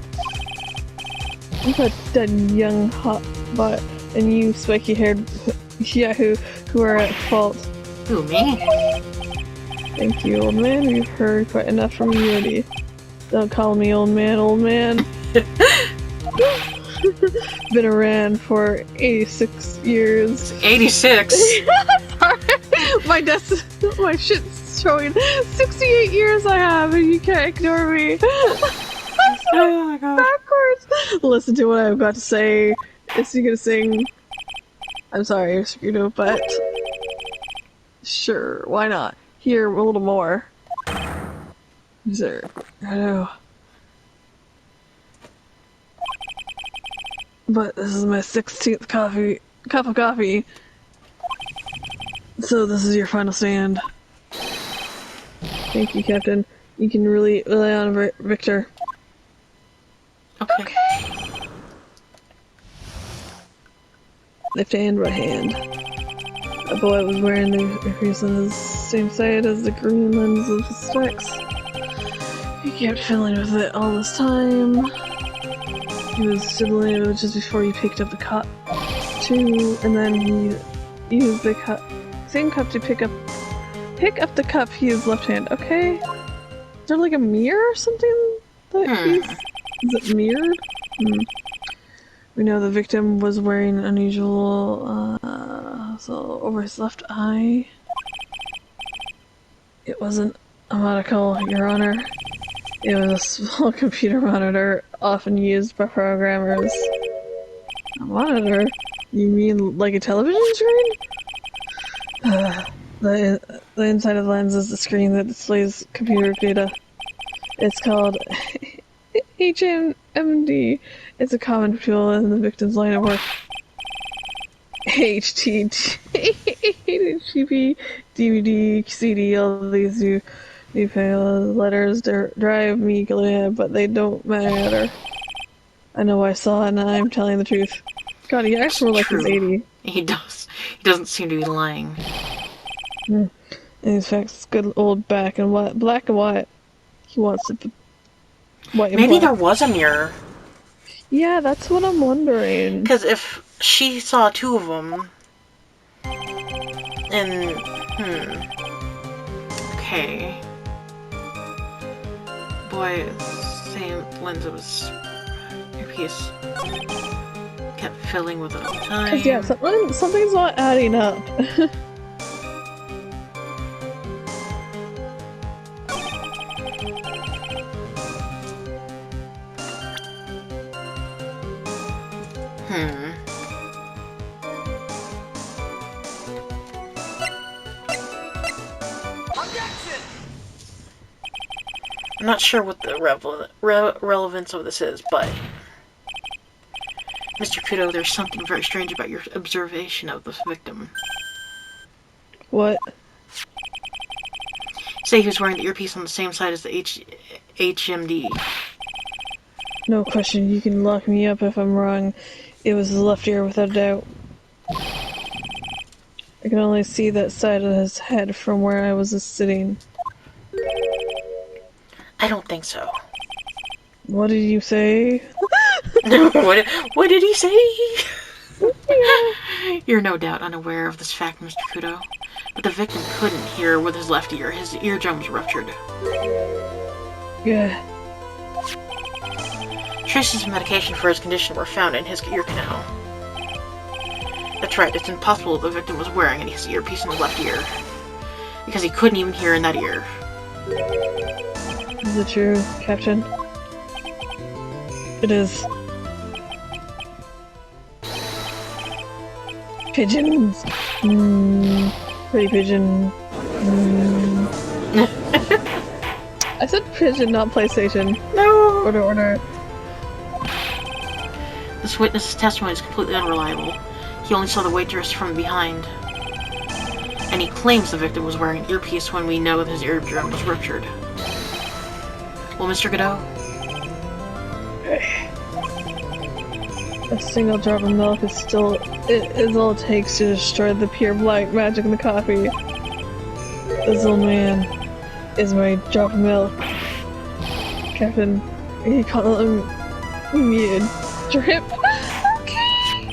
But that young hot butt and you spiky-haired yahoo who are at fault. Who, me? Thank you, old man. We've heard quite enough from you already. Don't call me old man. Been around for 86 years. 86? Sorry. My shit's showing 68 years I have and you can't ignore me. Oh my god. Backwards. Listen to what I've got to say. Is he gonna sing? I'm sorry, Scrudo, but sure, why not? Here, a little more. Sir, I know. But this is my 16th cup of coffee. So this is your final stand. Thank you, Captain. You can really rely on Victor. Okay. Left hand, right hand. The boy was wearing the earpiece on his same side as the green lens of his specs. He kept fiddling with it all this time. He was fiddling with it just before he picked up the cup, too, and then he used the same cup to pick up the cup. He used left hand. Okay. Is there like a mirror or something that is it mirrored? We know the victim was wearing an unusual, so over his left eye. It wasn't a monocle, Your Honor. It was a small computer monitor often used by programmers. A monitor? You mean like a television screen? The inside of the lens is the screen that displays computer data. It's called HMD. It's a common tool in the victim's line of work. HTTP, DVD, CD, all of these new letters drive me glad, but they don't matter. I know I saw it and I'm telling the truth. God, he acts more like he's 80. He does. He doesn't seem to be lying. In fact, it's good old black and white. He wants it white and Maybe black. there was a mirror. Yeah, that's what I'm wondering. Because if she saw two of them, and okay, boy, same lens of his earpiece, kept filling with it all the time. Yeah, something's not adding up. I'm not sure what the relevance of this is, but Mr. Kuro, there's something very strange about your observation of this victim. What? Say he was wearing the earpiece on the same side as the HMD. No question, you can lock me up if I'm wrong. It was his left ear without a doubt. I can only see that side of his head from where I was sitting. I don't think so. What did you say? What did he say? Yeah. You're no doubt unaware of this fact, Mr. Kuro. But the victim couldn't hear with his left ear. His eardrum was ruptured. Yeah. Traces of medication for his condition were found in his ear canal. That's right, it's impossible the victim was wearing his earpiece in his left ear. Because he couldn't even hear in that ear. Is it true, Captain? It is. Pigeons. Pretty pigeon. I said pigeon, not PlayStation. No! Order. This witness's testimony is completely unreliable. He only saw the waitress from behind. And he claims the victim was wearing an earpiece when we know that his eardrum was ruptured. Well, Mr. Godot? A single drop of milk is all it takes to destroy the pure black magic in the coffee. This old man is my drop of milk. Captain, you call me a drip? Okay.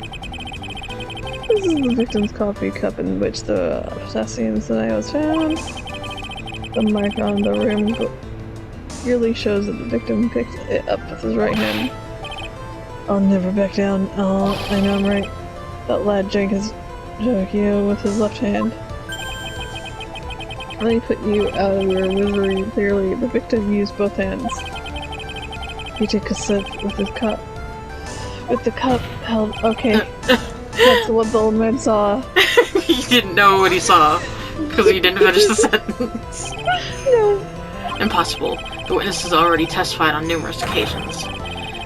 This is the victim's coffee cup in which the potassium cyanide was found. The mark on the rim clearly shows that the victim picked it up with his right hand. I'll never back down. Oh, I know I'm right. That lad drank his Jokio with his left hand. Let me put you out of your misery. Clearly, the victim used both hands. He took a sip with his cup. With the cup held. Okay. That's what the old man saw. He didn't know what he saw. Because he didn't finish the sentence. No. Impossible. The witness has already testified on numerous occasions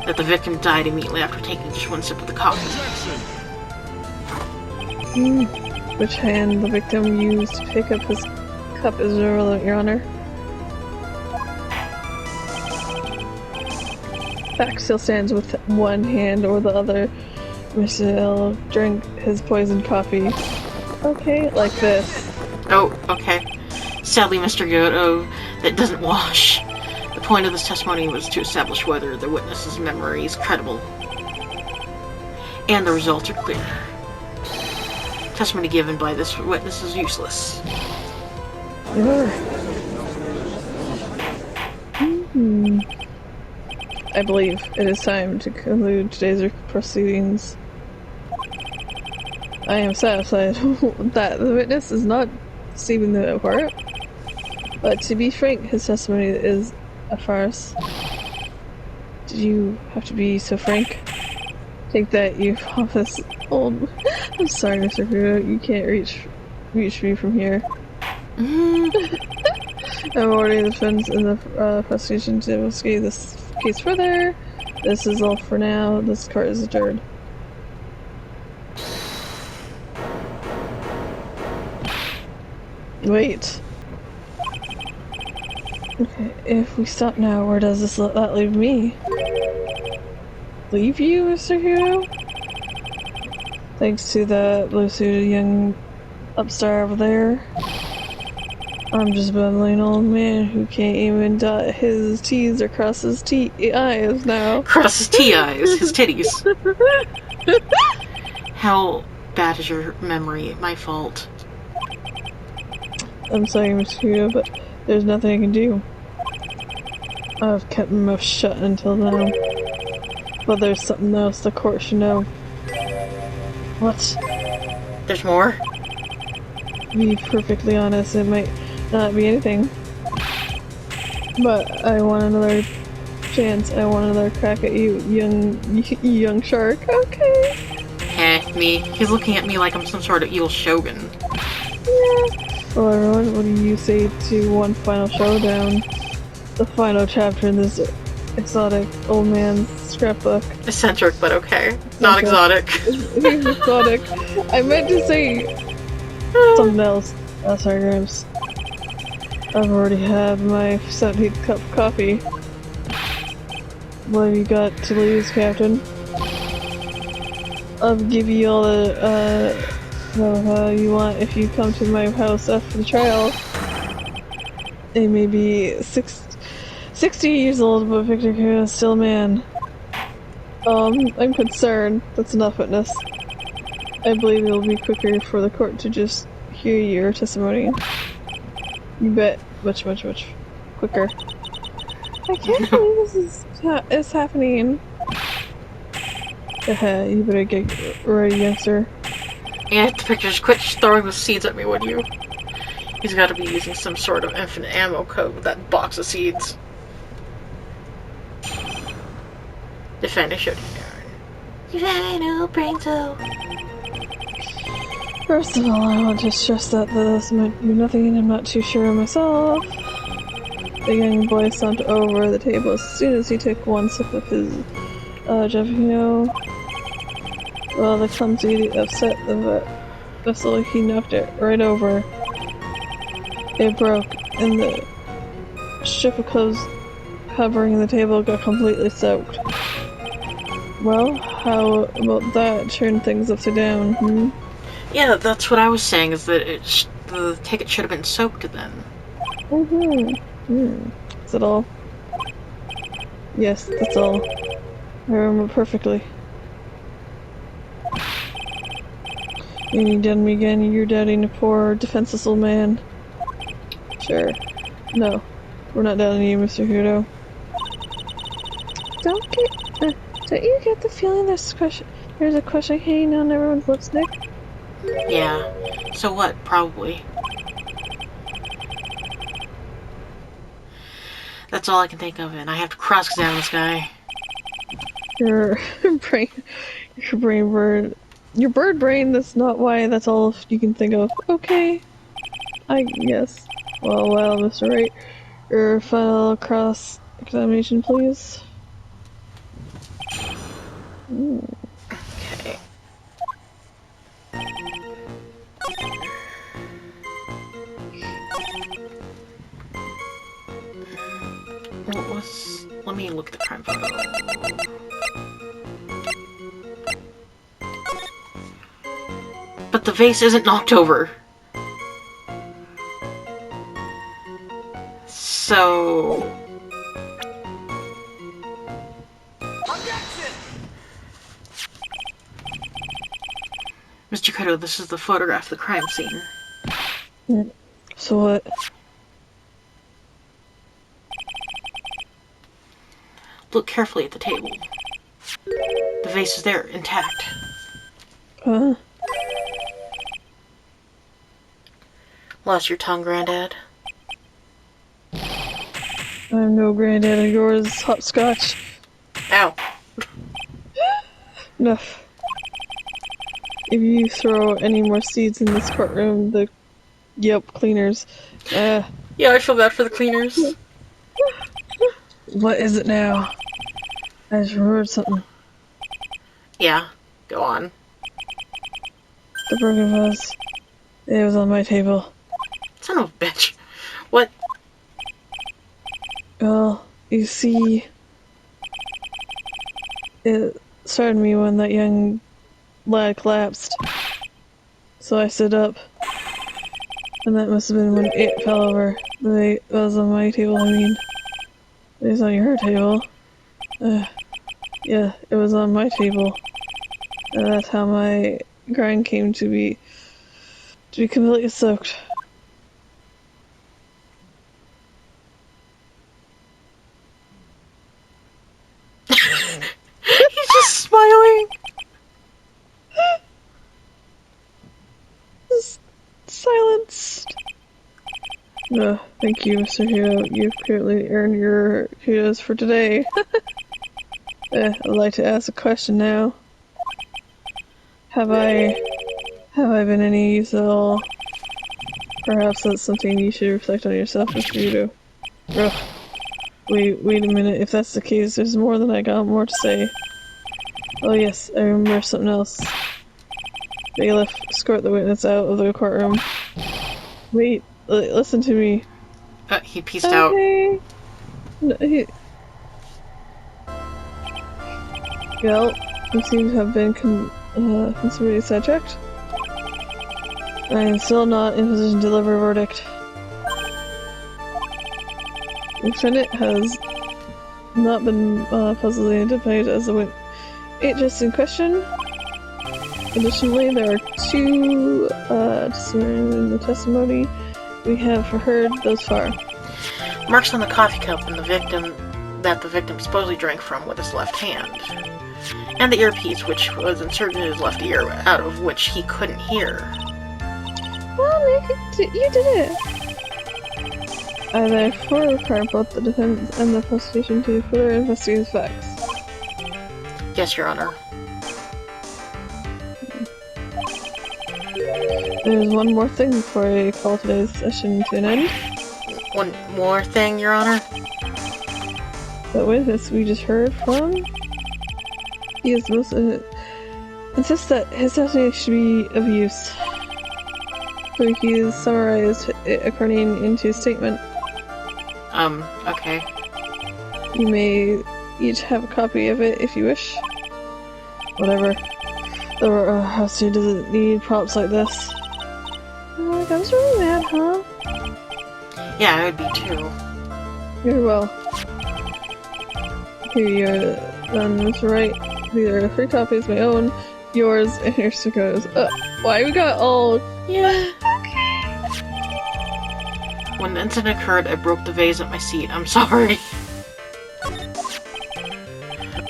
that the victim died immediately after taking just one sip of the coffee. Which hand the victim used to pick up his cup is irrelevant, Your Honor. Fact still stands with one hand or the other. Mr. L drank his poisoned coffee. Okay, like this. Oh, okay. Sadly, Mr. Godot, that doesn't wash. The point of this testimony was to establish whether the witness's memory is credible. And the results are clear. Testimony given by this witness is useless. I believe it is time to conclude today's proceedings. I am satisfied that the witness is not deceiving the court, but to be frank, his testimony is a farce. Did you have to be so frank? Take that, you pompous old... I'm sorry, Mr. Kuro, you can't reach me from here. I'm ordering the defense and the prosecution to investigate this case further. This is all for now. This court is adjourned. Wait. Okay, if we stop now, where does that leave me? Leave you, Mr. Hero? Thanks to that blue-suited young upstart over there. I'm just a bumbling old man who can't even dot his T's or cross his I's now. Cross his T-eyes, his titties. How bad is your memory? My fault. I'm sorry, Mr. Hero, but there's nothing I can do. I've kept my mouth shut until now. But there's something else the court should know. What? There's more? To be perfectly honest, it might not be anything. But I want another chance. I want another crack at you, young shark. Okay. Me. He's looking at me like I'm some sort of evil shogun. Yeah. Well, everyone, what do you say to one final showdown? The final chapter in this exotic old man's scrapbook. Eccentric, but okay. Not exotic. He's exotic. I meant to say something else. Oh, sorry, Grimes. I've already had my 17th cup of coffee. What have you got to lose, Captain? I'll give you all the, you want if you come to my house after the trial. They may be 60 years old, but Victor Kuro is still a man. I'm concerned. That's enough witness. I believe it'll be quicker for the court to just hear your testimony. You bet. Much quicker. I can't believe this is happening. You better get ready, youngster. Yeah, Victor, just quit throwing the seeds at me, would you? He's got to be using some sort of infinite ammo code with that box of seeds. Defender shooting down. First of all, I want to stress that this might be nothing and I'm not too sure myself. The young boy slumped over the table as soon as he took one sip of his Javino. Well, the clumsy upset the vessel, he knocked it right over. It broke, and the strip of clothes covering the table got completely soaked. Well, how about that? Turn things upside down, hmm? Yeah, that's what I was saying, is that the ticket should have been soaked then. Is that all? Yes, that's all. I remember perfectly. And you done me again, you're doubting a poor, defenseless old man. Sure. No, we're not doubting you, Mr. Kuro. Don't you get the feeling there's a question hanging on everyone's lips, Nick? Yeah. So what? Probably. That's all I can think of, and I have to cross-examine this guy. Your bird brain, that's not why, that's all you can think of. Okay. I guess. Well, Mr. Wright, your final cross-examination, please. Okay. Let me look at the crime photo. But the vase isn't knocked over. So... Mr. Kuro, this is the photograph of the crime scene. So what? Look carefully at the table. The vase is there, intact. Huh? Lost your tongue, Granddad? I'm no granddad of yours, hopscotch. Ow. Enough. If you throw any more seeds in this courtroom, the cleaners. Yeah, I feel bad for the cleaners. What is it now? I just remembered something. Yeah, go on. The broken vase. It was on my table. Son of a bitch. What? Well, you see, it started me when that young lad collapsed. So I stood up, and that must have been when it fell over. It was on my table, I mean. It was on your table. Yeah, it was on my table. And that's how my grind came to be completely soaked. He's just smiling. Silenced. No, thank you, Mr. Hero. You've clearly earned your kudos for today. I'd like to ask a question now. Have I been any use at all? Perhaps that's something you should reflect on yourself, Mr. Hero. Ugh. Wait a minute. If that's the case, there's more than I got more to say. Oh yes, I remember something else. Bailiff, escort the witness out of the courtroom. Wait, listen to me. He pieced out. Okay. No, well, you seem to have been considerably sidetracked. I am still not in position to deliver a verdict. The defendant has not been positively identified as the witness in question. Additionally, there are two testimonies in the testimony we have heard thus far. Marks on the coffee cup and the victim supposedly drank from with his left hand. And the earpiece, which was inserted in his left ear, out of which he couldn't hear. Well, Nick, you did it! I therefore require both the defense and the prosecution to further investigate facts. Yes, Your Honor. There's one more thing before I call today's session to an end. One more thing, Your Honor? The witness we just heard from, he is most insists that his testimony should be of use. So he has summarized it according into his statement. Okay. You may each have a copy of it if you wish. Whatever. The house here doesn't need props like this. Oh, that was really mad, huh? Yeah, I would be too. Very well. Here you are, then, Mr. Wright. These are 3 copies, my own, yours, and your Sicko's. Why we got all... Yeah. When the incident occurred, I broke the vase at my seat. I'm sorry.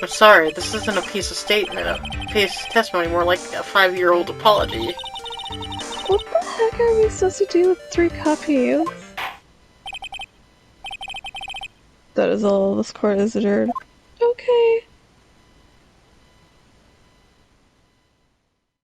I'm sorry, this isn't a piece of statement, a piece of testimony, more like a 5-year-old apology. What the heck are we supposed to do with 3 copies? That is all. This court is adjourned. Okay.